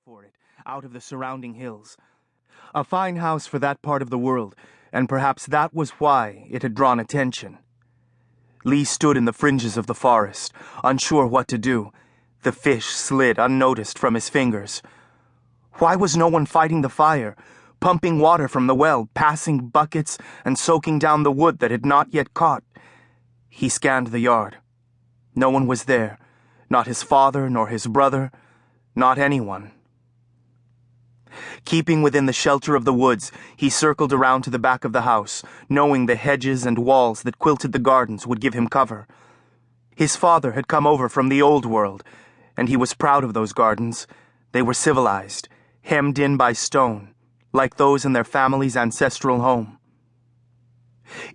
for it, out of the surrounding hills. A fine house for that part of the world, and perhaps that was why it had drawn attention. Lee stood in the fringes of the forest, unsure what to do. The fish slid unnoticed from his fingers. Why was no one fighting the fire, pumping water from the well, passing buckets, and soaking down the wood that had not yet caught? He scanned the yard. No one was there, not his father nor his brother, not anyone. Keeping within the shelter of the woods, he circled around to the back of the house, knowing the hedges and walls that quilted the gardens would give him cover. His father had come over from the old world, and he was proud of those gardens. They were civilized, hemmed in by stone, like those in their family's ancestral home.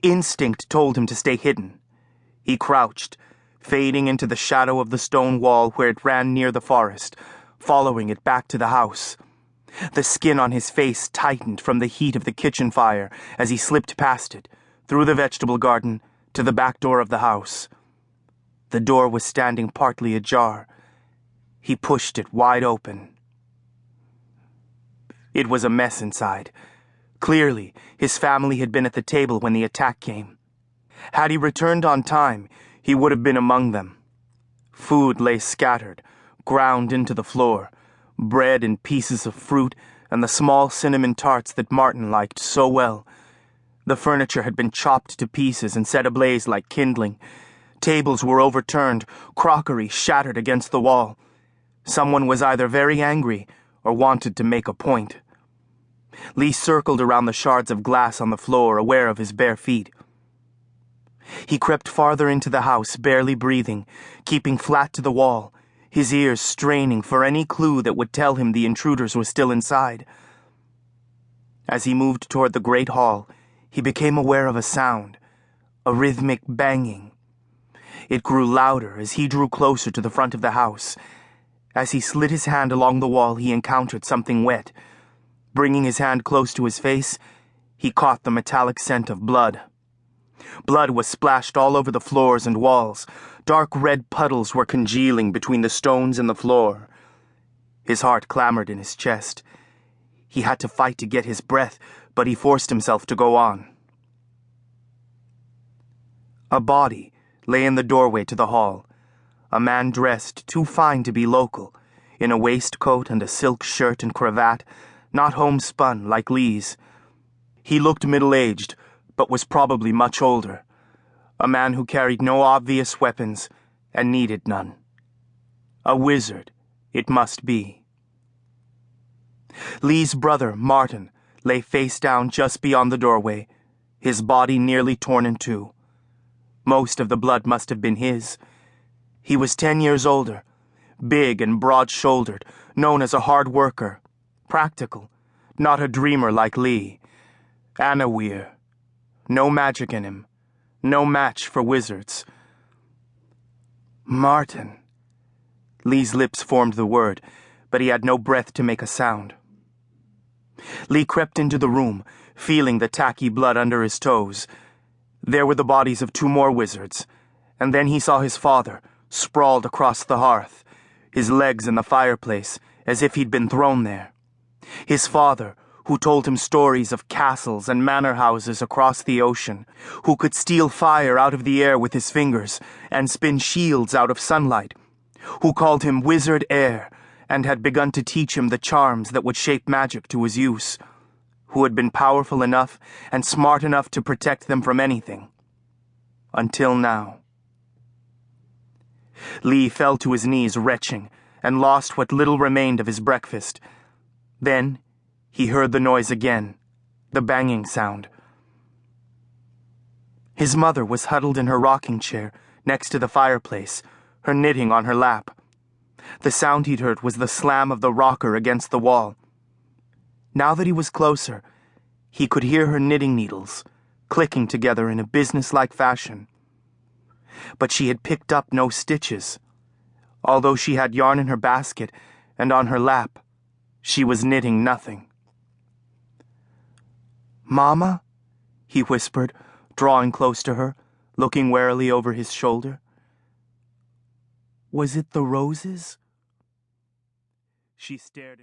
Instinct told him to stay hidden. He crouched, fading into the shadow of the stone wall where it ran near the forest, following it back to the house. The skin on his face tightened from the heat of the kitchen fire as he slipped past it, through the vegetable garden, to the back door of the house. The door was standing partly ajar. He pushed it wide open. It was a mess inside. Clearly, his family had been at the table when the attack came. Had he returned on time, he would have been among them. Food lay scattered, ground into the floor, bread and pieces of fruit, and the small cinnamon tarts that Martin liked so well. The furniture had been chopped to pieces and set ablaze like kindling. Tables were overturned, crockery shattered against the wall. Someone was either very angry or wanted to make a point. Lee circled around the shards of glass on the floor, aware of his bare feet. He crept farther into the house, barely breathing, keeping flat to the wall, his ears straining for any clue that would tell him the intruders were still inside. As he moved toward the great hall, he became aware of a sound, a rhythmic banging. It grew louder as he drew closer to the front of the house. As he slid his hand along the wall, he encountered something wet. Bringing his hand close to his face, he caught the metallic scent of blood. Blood was splashed all over the floors and walls. Dark red puddles were congealing between the stones and the floor. His heart clamored in his chest. He had to fight to get his breath, but he forced himself to go on. A body lay in the doorway to the hall. A man dressed too fine to be local, in a waistcoat and a silk shirt and cravat, not homespun like Lee's. He looked middle-aged, but was probably much older. A man who carried no obvious weapons and needed none. A wizard, it must be. Lee's brother, Martin, lay face down just beyond the doorway, his body nearly torn in two. Most of the blood must have been his. He was 10 years older, big and broad-shouldered, known as a hard worker, practical, not a dreamer like Lee. Anawir. No magic in him. No match for wizards. Martin. Lee's lips formed the word, but he had no breath to make a sound. Lee crept into the room, feeling the tacky blood under his toes. There were the bodies of 2 more wizards, and then he saw his father, sprawled across the hearth, his legs in the fireplace, as if he'd been thrown there. His father, who told him stories of castles and manor houses across the ocean, who could steal fire out of the air with his fingers and spin shields out of sunlight, who called him Wizard Heir and had begun to teach him the charms that would shape magic to his use, who had been powerful enough and smart enough to protect them from anything. Until now. Lee fell to his knees retching and lost what little remained of his breakfast. Then he heard the noise again, the banging sound. His mother was huddled in her rocking chair next to the fireplace, her knitting on her lap. The sound he'd heard was the slam of the rocker against the wall. Now that he was closer, he could hear her knitting needles, clicking together in a businesslike fashion. But she had picked up no stitches. Although she had yarn in her basket and on her lap, she was knitting nothing. "Mama?" he whispered, drawing close to her, looking warily over his shoulder. "Was it the roses?" She stared.